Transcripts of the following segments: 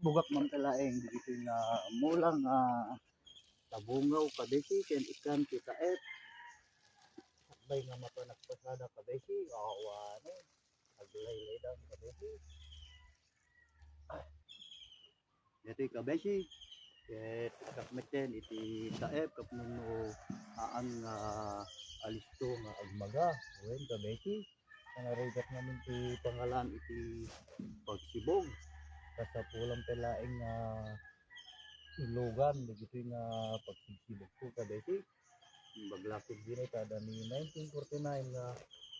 bugak man kalaeng dito nga mulang tabungaw kabesi ken ikan kita bay nga mapanagpasada kabesi awan aglay-lay daw kabesi dito kabesi ket kakmeten iti taep kapnuno aan nga alisto nga agmaga wen kabesi nangarigat namin ti pangalan iti pagsibog sa pulang pelaeng nga ilugan dito nga pagsibog ko kabesi baglakid din kada ni 1949 nga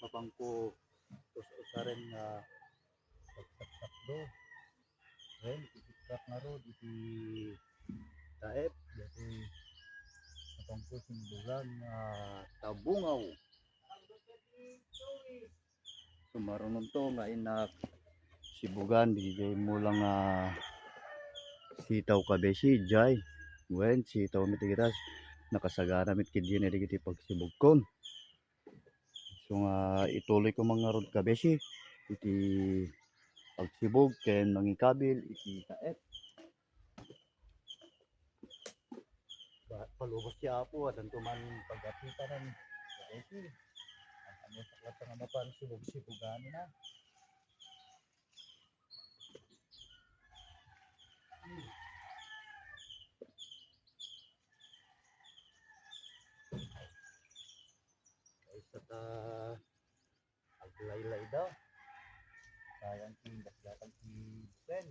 mapangko usaren nga pagsakdo ren itikak nga ro iti taep dito mapangko simbulan nga tabungaw sumarunon to nga inak sibugan di mo lang sitaw kabesi jay wen sitaw mitigiras nakasagana mit kid yun iti pagsibugkon so nga ituloy ko mga rod kabesi iti pagsibog ken mangikabil iti taep palubos si apo at antuman pagapita ng kabesi ano saklat nga mapan sibog-sibugan na sa aglaylay daw sayang tindak-datang si Buken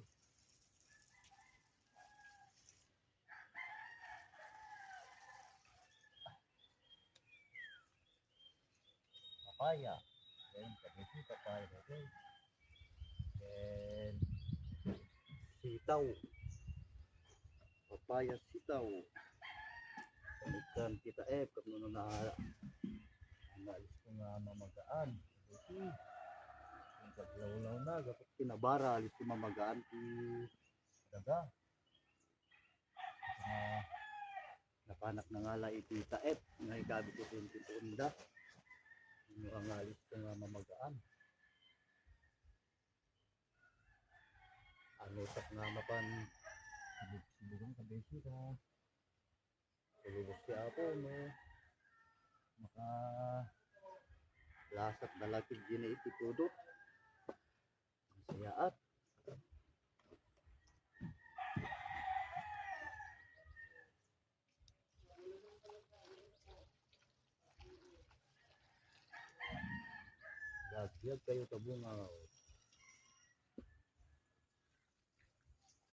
papaya then kabisi papaya then sitaw papaya sitaw ikan kita kapno na naalis ko nga mamagaan kasi yung paglawlaw na dapat kinabara alis ko mamagaan ti daga napanak na nga la iti taep nga ikabit ko yung titunda yung alis ko nga mamagaan ano sak nga mapan sibugan kabesi ka tulubos si apo no maka lasat dalakid gina iti tudot sayaat gagiyag kayo tabungaw